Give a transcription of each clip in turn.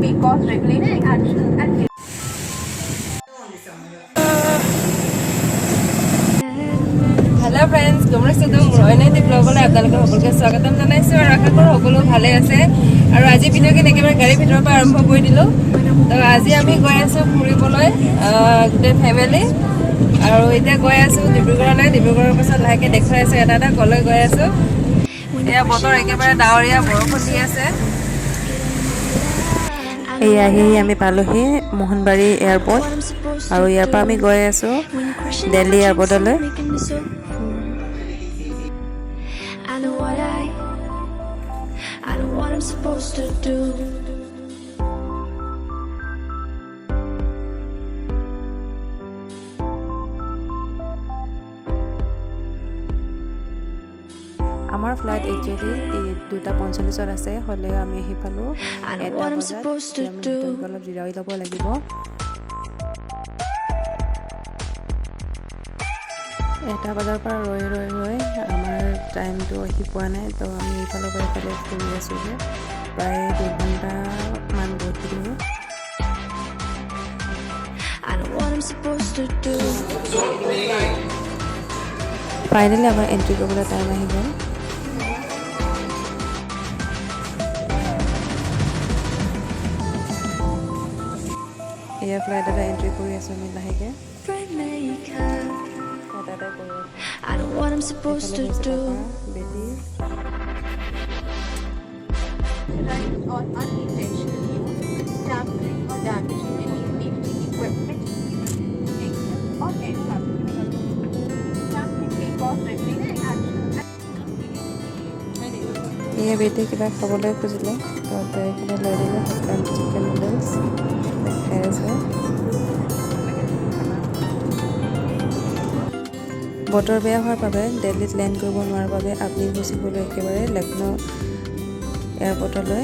may cause regulatory actions and Hello friends, নমস্কাৰ মই ডিব্ৰুগড়লৈ আপোনালোকক সকলোকে স্বাগতম জনাইছোঁ আৰু আশা কৰোঁ সকলো ভালে আছে আৰু আজি ভিডিঅ'খিনি একেবাৰে গাড়ীৰ ভিতৰৰ পৰা আৰম্ভ কৰি দিলোঁ তো আজি আমি গৈ আছোঁ ফুৰিবলৈ গোটেই ফেমিলি আৰু এতিয়া গৈ আছোঁ ডিব্ৰুগড়লৈ ডিব্ৰুগড়ৰ পাছত লাহেকৈ দেখুৱাই আছোঁ এটা কলৈ গৈ আছোঁ এয়া বতৰ একেবাৰে ডাৱৰীয়া বৰষুণ দি আছে এই আহি আমি পালোহি মোহনবাৰী এয়াৰপৰ্ট আৰু ইয়াৰ পৰা আমি গৈ আছোঁ দিল্লী এয়াৰপৰ্টলৈ I know what I'm supposed to do. আমাৰ ফ্লাইট একচুৱেলি 2:45 আছে হ'লেও আমি আহি পালোঁ 1 বজাত অলপ জিৰাই ল'ব লাগিব এটা বজাৰ পৰা ৰৈ আমাৰ টাইমটো আহি পোৱা নাই তো আমি এইফালৰ পৰা এইফালে ফুৰি আছোঁ যে প্ৰায় 2 ঘণ্টামান বহিলোঁ ফাইনেলি আমাৰ এণ্ট্ৰি কৰিবলৈ টাইম আহি গ'ল এয়া ফ্লাইট এটা এণ্ট্ৰি কৰি আছোঁ আমি লাহেকৈ I know what I'm supposed to do. or unintentional use, tampering or damaging any safety equipment, engine or aircraft. Tampering may cause regulatory actions. এয়া বেটি কিবা খাবলৈ খুজিলে তো কিবা লৈ দিলে চিকেন নুডলছ খাই আছে বতৰ বেয়া হোৱাৰ বাবে দিল্লীত লেণ্ড কৰিব নোৱাৰাৰ বাবে আপুনি গুচি গ'লোঁ একেবাৰে লক্ষ্ণৌ এয়াৰপৰ্টলৈ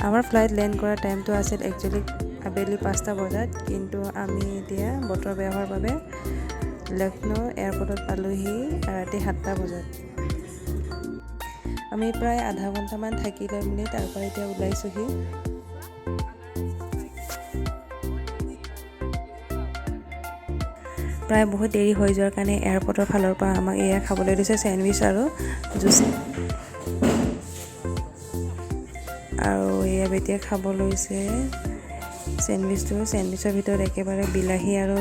আমাৰ ফ্লাইট লেণ্ড কৰাৰ টাইমটো আছিল একচুৱেলি আবেলি 5টা বজাত কিন্তু আমি এতিয়া বতৰ বেয়া হোৱাৰ বাবে লক্ষ্ণৌ এয়াৰপৰ্টত পালোহি ৰাতি 7টা বজাত আমি প্ৰায় আধা ঘণ্টামান থাকি লৈ মেলি তাৰপৰা এতিয়া ওলাইছোঁহি প্ৰায় বহুত দেৰি হৈ যোৱাৰ কাৰণে এয়াৰপৰ্টৰ ফালৰ পৰা আমাক এয়া খাবলৈ দিছে চেণ্ডউইচ আৰু জুচ আৰু এয়া বেটিয়ে খাব লৈছে চেণ্ডউইচৰ ভিতৰত একেবাৰে বিলাহী আৰু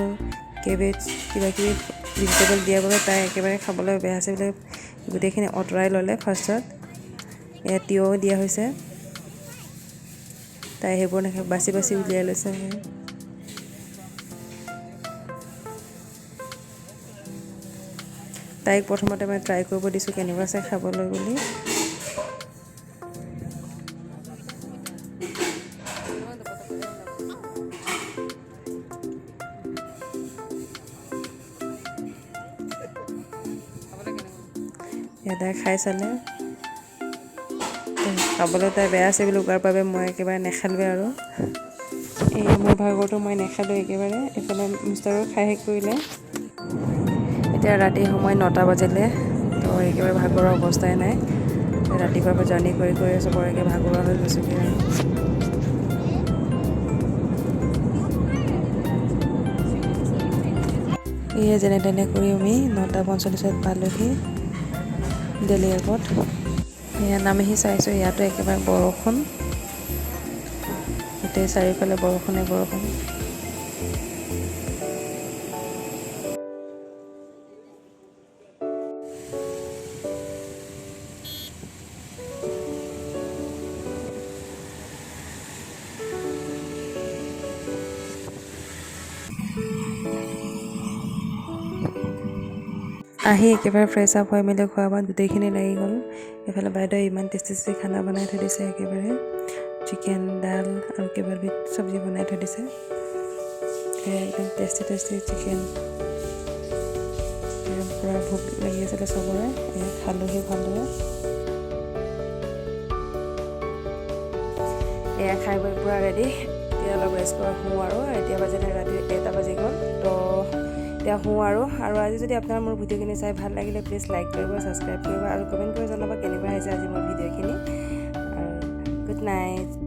কেবেজ কিবাকিবি ভেজিটেবল দিয়াৰ বাবে তাই একেবাৰে খাবলৈ বেয়া আছে বুলি গোটেইখিনি আঁতৰাই ল'লে ফাৰ্ষ্টত এয়া তিয়ঁহ দিয়া হৈছে তাই সেইবোৰ বাচি উলিয়াই লৈছে তাইক প্ৰথমতে মই ট্ৰাই কৰিব দিছোঁ কেনেকুৱা আছে খাবলৈ বুলি তাই খাই চালে খাবলৈ তাই বেয়া আছে বুলি কোৱাৰ বাবে মই একেবাৰে নাখালোঁৱে আৰু এই মোৰ ভাগৰটো মই নাখালোঁ একেবাৰে এইফালে মিষ্টাৰো খাই শেষ কৰিলে এতিয়া ৰাতি সময় 9টা বাজিলে তো একেবাৰে ভাগৰৰ অৱস্থাই নাই ৰাতিপুৱাৰ পৰা জাৰ্ণি কৰি চবৰে ভাগৰুৱা হৈ গৈছোঁগৈ আৰু এয়ে যেনে তেনে কৰি আমি 9:45 পালোহি দিল্লী এয়াৰপৰ্ট এয়া নামিহি চাইছোঁ ইয়াতো একেবাৰে বৰষুণ গোটেই চাৰিওফালে বৰষুণ আহি একেবাৰে ফ্ৰেছ আপ হৈ মেলি খোৱা বোৱাত গোটেইখিনি লাগি গ'ল এইফালে বাইদেৱে ইমান টেষ্টি খানা বনাই থৈ দিছে একেবাৰে চিকেন ডাল আৰু কিবাকিবি চব্জি বনাই থৈ দিছে একদম টেষ্টি চিকেন পূৰা ভোক লাগি আছিলে চবৰে খালোহি ভালদৰে এয়া খাই বৈ পূৰা ৰেডি এতিয়া অলপ ৰেষ্ট কৰা শুওঁ আৰু এতিয়া বাজিলে ৰাতি 1টা বাজি গ'ল তো এতিয়া শুওঁ আৰু আজি যদি আপোনাৰ মোৰ ভিডিঅ'খিনি চাই ভাল লাগিলে প্লিজ লাইক কৰিব ছাবস্ক্ৰাইব কৰিব আৰু কমেণ্ট কৰি জনাব কেনেকুৱা হৈছে আজি মোৰ ভিডিঅ'খিনি আৰু নাইট